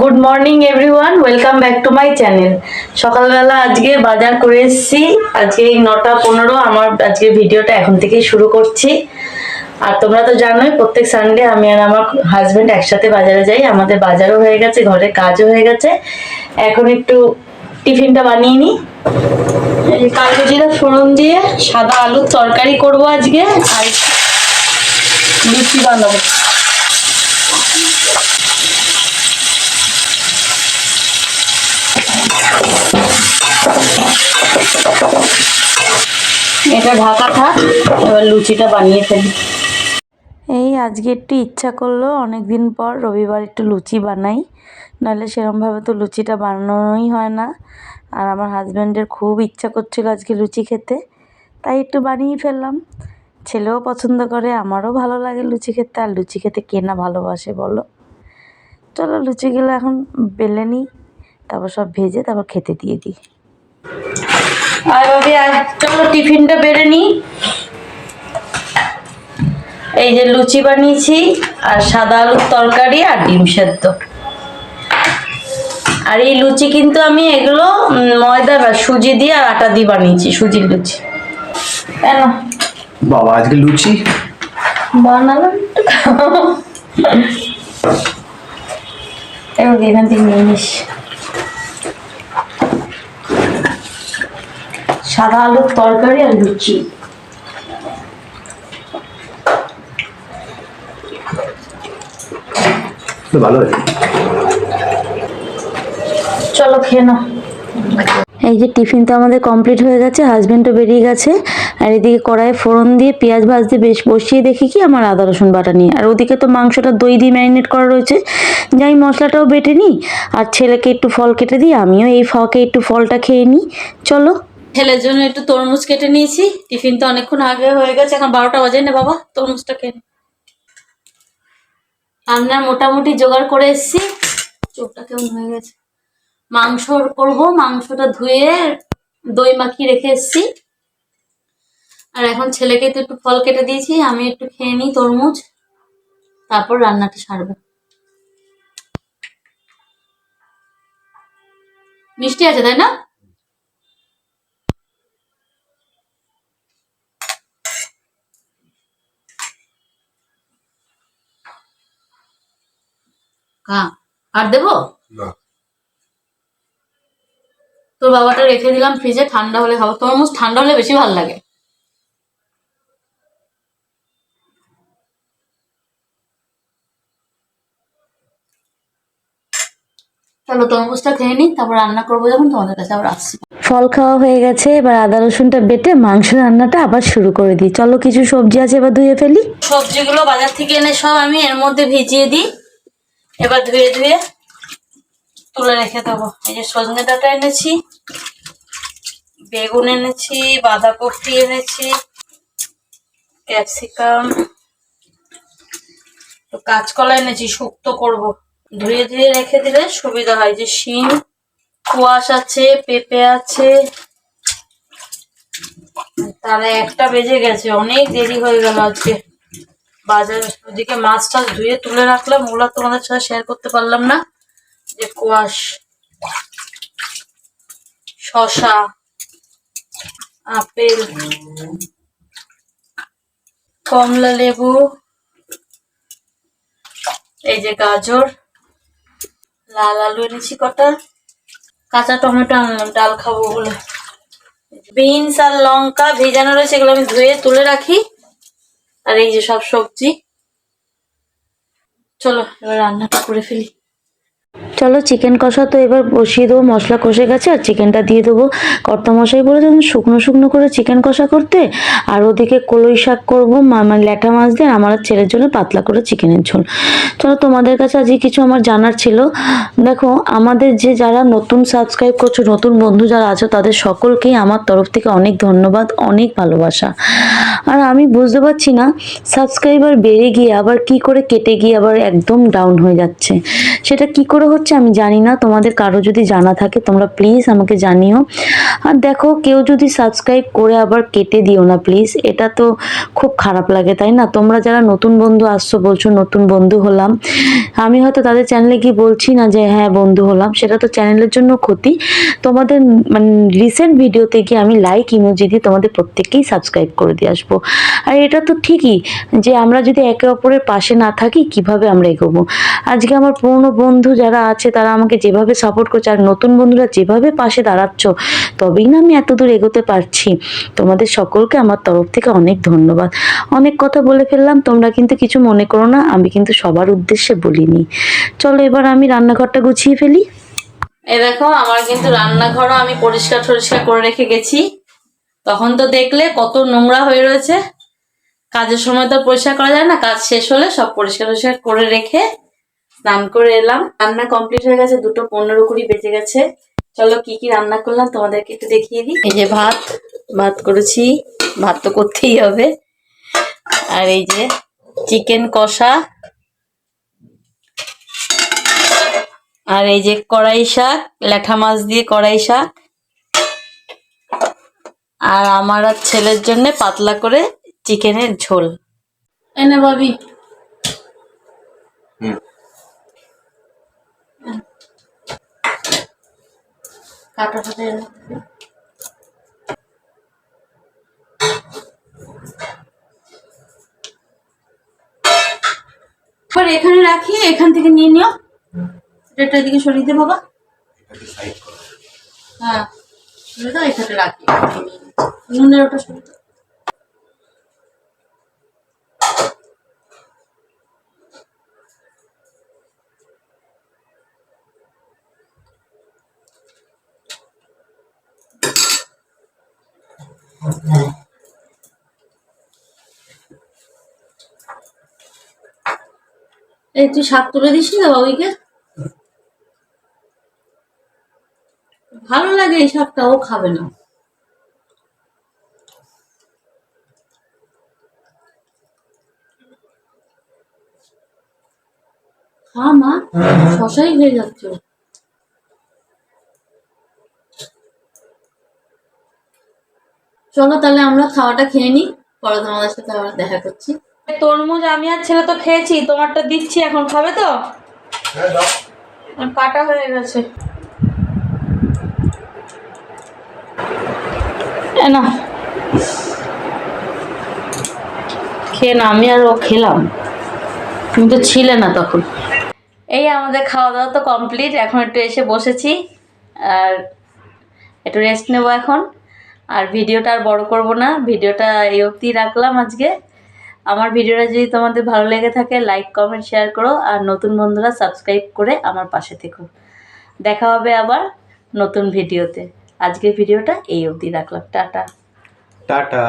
Good morning everyone, welcome back to my channel. সকালবেলা আজকে বাজার করে এসেছি। আজকে 9:15 আমার আজকে ভিডিওটা এখন থেকেই শুরু করছি। আর তোমরা তো জানোই প্রত্যেক সানডে আমি আর আমার হাজবেন্ড একসাথে বাজারে যাই। আমাদের বাজারও হয়ে গেছে, ঘরের কাজও হয়ে গেছে। এখন একটু টিফিনটা বানিয়ে নিই। এই কালো জিরা ফোড়ন দিয়ে সাদা আলুর তরকারি করব আজকে, আর লুচি বানাবো। এটা ঢাকা থাক, এবার লুচিটা বানিয়ে ফেলি। এই আজকে একটু ইচ্ছা করলো, অনেকদিন পর রবিবার একটু লুচি বানাই, নাহলে সেরকমভাবে তো লুচিটা বানানোই হয় না। আর আমার হাজব্যান্ডের খুব ইচ্ছা করছিল আজকে লুচি খেতে, তাই একটু বানিয়ে ফেললাম। ছেলেও পছন্দ করে, আমারও ভালো লাগে লুচি খেতে। আর লুচি খেতে কে না ভালোবাসে বলো। চলো লুচিগুলো এখন বেলে নিই, তারপর সব ভেজে তারপর খেতে দিয়ে দিই। আর ভাবি চলো টিফিনটা বেড়ে নিই। এই যে লুচি বানিয়েছি, আর সাদা আলুর তরকারি আর ডিম সেদ্ধ। আর এই লুচি কিন্তু আমি এগুলো ময়দা বা সুজি দিয়ে আর আটা দিয়ে বানিয়েছি, সুজির লুচি। কেন বাবা আজকে লুচি বানালাম এখান থেকে নিয়ে নিস। সাদা আলুর তরকারি আর লুচি। ভালো হয়েছে, চলো খেয়ে নাও। এই যে টিফিন তো আমাদের কমপ্লিট হয়ে গেছে, হাজবেন্ডও বেরিয়ে গেছে। আর এদিকে কড়াইয়ে ফোড়ন দিয়ে পেঁয়াজ ভাজতে বেশ বসিয়ে দেখি কি আমার আদা রসুন বাটা নিয়ে। আর ওদিকে তো মাংসটা দই দিয়ে ম্যারিনেট করা রয়েছে, যাই মশলাটাও বেটে নিই। আর ছেলেকে একটু ফল কেটে দিই, আমিও এই ফাঁকে একটু ফলটা খেয়ে নিই। চলো, ছেলের জন্য একটু তরমুজ কেটে নিয়েছি। টিফিন তো অনেকক্ষণ আগে হয়ে গেছে, এখন 12টা বাজে না বাবা, তরমুজটা খেয়ে। রান্নার মোটামুটি জোগাড় করে এসেছি। চোখটা কেমন হয়ে গেছে। মাংস করব, মাংসটা ধুয়ে দই মাখিয়ে রেখে এসেছি। আর এখন ছেলেকে তো একটু ফল কেটে দিয়েছি, আমি একটু খেয়ে নিই তরমুজ, তারপর রান্নাটা সারবো। মিষ্টি আছে তাই না? আর দেবো? তোর বাবাটা রেখে দিলাম ফ্রিজে, ঠান্ডা হলে খাবো। তরমুজ ঠান্ডা হলে বেশি ভালো লাগে। চলো তরমুজটা খেয়ে নিই, তারপর রান্না করবো যখন তোমাদের কাছে আবার আসছি। ফল খাওয়া হয়ে গেছে, এবার আদা রসুনটা বেটে মাংস রান্নাটা আবার শুরু করে দিই। চলো কিছু সবজি আছে এবার ধুয়ে ফেলি। সবজিগুলো বাজার থেকে এনে সব আমি এর মধ্যে ভিজিয়ে দিই, এবার ধুয়ে ধুয়ে তুলে রেখে দেবো। এই যে সজনে ডাঁটা এনেছি, বেগুন এনেছি, বাঁধাকপি এনেছি, ক্যাপসিকাম, কাঁচকলা এনেছি, শুক্তো করব। ধুয়ে ধুয়ে রেখে দিলে সুবিধা হয়। যে শিম, কোয়াশ আছে, পেঁপে আছে। তাহলে 1টা বেজে গেছে, অনেক দেরি হয়ে গেল আজকে বাজার। ওদিকে মাছ টাছ ধুয়ে তুলে রাখলাম, ওগুলো তোমাদের সাথে শেয়ার করতে পারলাম না। যে কোয়াশ, শসা, আপেল, কমলা লেবু, এই যে গাজর, লাল আলু এনেছি কটা, কাঁচা টমেটো আনলাম ডাল খাবো বলে। বিনস আর লঙ্কা ভেজানো রয়েছে, এগুলো আমি ধুয়ে তুলে রাখি। আর এই যে সব সবজি। চলো এবার রান্নাটা করে ফেলি। চলো চিকেন কষা তো এবার বসিয়ে দেবো, মশলা কষে গেছে, আর চিকেনটা দিয়ে দেবো। কর্তামশাই বলেছেন শুকনো শুকনো করে চিকেন কষা করতে। আর ওদিকে কলই শাক করবো, মানে ল্যাঠা মাছ দিয়ে। আমার ছেলের জন্য পাতলা করে চিকেনের ঝোল। চলো তোমাদের কাছে আজকে কিছু আমার জানার ছিল। দেখো আমাদের যে যারা নতুন সাবস্ক্রাইব করছো, নতুন বন্ধু যারা আছো, তাদের সকলকেই আমার তরফ থেকে অনেক ধন্যবাদ, অনেক ভালোবাসা। আর আমি বুঝতে পারছি না সাবস্ক্রাইবার বেড়ে গিয়ে আবার কি করে কেটে গিয়ে আবার একদম ডাউন হয়ে যাচ্ছে, সেটা কি করে হচ্ছে আমি জানি না। তোমাদের কারো যদি জানা থাকে তোমরা প্লিজ আমাকে জানিও। আর দেখো, কেউ যদি সাবস্ক্রাইব করে আবার কেটে দিও না প্লিজ, এটা তো খুব খারাপ লাগে, তাই না? তোমরা যারা নতুন বন্ধু আসছো বলছো নতুন বন্ধু হলাম, আমি হয়তো তাদের চ্যানেলে গিয়ে বলছি না যে হ্যাঁ বন্ধু হলাম, সেটা তো চ্যানেলের জন্য ক্ষতি। তোমাদের মানে রিসেন্ট ভিডিওতে গিয়ে আমি লাইক ইমোজি দিয়ে তোমাদের প্রত্যেককেই সাবস্ক্রাইব করে দিয়ে আসবো। আর এটা তো ঠিকই যে আমরা যদি একে অপরের পাশে না থাকি কিভাবে আমরা এগোবো। আজকে আমার পুরনো বন্ধু যারা আছে তারা আমাকে যেভাবে সাপোর্ট করছে, আর নতুন বন্ধুরা যেভাবে পাশে দাঁড়াচ্ছ, তবেই না আমি এত দূর এগোতে পারছি। তোমাদের সকলকে আমার তরফ থেকে অনেক ধন্যবাদ। অনেক কথা বলে ফেললাম, তোমরা কিন্তু কিছু মনে করো না, আমি কিন্তু সবার উদ্দেশ্যে বলিনি। চলো এবার আমি রান্নাঘরটা গুছিয়ে ফেলি। এই দেখো, আমার কিন্তু রান্নাঘরও আমি পরিষ্কার টরিষ্কার করে রেখে গেছি। তখন তো দেখলে কত নোংরা হয়ে রয়েছে, কাজের সময় তো পরিষ্কার করা যায় না, কাজ শেষ হলে সব পরিষ্কার টরিষ্কার করে রেখে স্নান করে এলাম। রান্না কমপ্লিট হয়ে গেছে, 2:15 বেজে গেছে। চলো কি কি রান্না করলাম তোমাদেরকে একটু দেখিয়ে দিই। এই যে ভাত ভাত করেছি, ভাত তো করতেই হবে। আর এই যে চিকেন কষা, আর এই যে কড়াই শাক, ল্যাঠা মাছ দিয়ে কড়াই শাক, আর আমার আর ছেলের জন্য পাতলা করে চিকেনের ঝোল। এনে ভাবি কাটা ফাটে এখানে রাখি, এখান থেকে নিয়ে নিও। এটা এদিকে সরিয়ে দে বাবা। হ্যাঁ সরিয়ে দাও, এখানে রাখি। নুনের ওটা সরিয়ে দাও। এই তুই শাক তুলে দিস না বাবুইকে? ভালো লাগে এই শাকটা, ও খাবে না। খা মা, শশাই হয়ে যাচ্ছে। চলো তাহলে আমরা খাওয়াটা খেয়ে নিই, পরে তোমাদের সাথে আবার দেখা করছি। তরমুজ আমি আর ছেলে তো খেয়েছি, তোমারটা দিচ্ছি, এখন খাবে তো? কাটা হয়ে গেছে না, খেয়ে না। আমি আর ও খেলাম, তুমি তো ছিলে না তখন। এই আমাদের খাওয়া দাওয়া তো কমপ্লিট, এখন একটু এসে বসেছি আর একটু রেস্ট নেব এখন। আর ভিডিওটা আর বড় করব না, ভিডিওটা এই অবধি রাখলাম আজকে। আমার ভিডিওটা যদি তোমাদের ভালো লেগে থাকে লাইক কমেন্ট শেয়ার করো, আর নতুন বন্ধুরা সাবস্ক্রাইব করে আমার পাশে থেকো। দেখা হবে আবার নতুন ভিডিওতে। আজকের ভিডিওটা এই অবধি রাখলাম। Tata tata.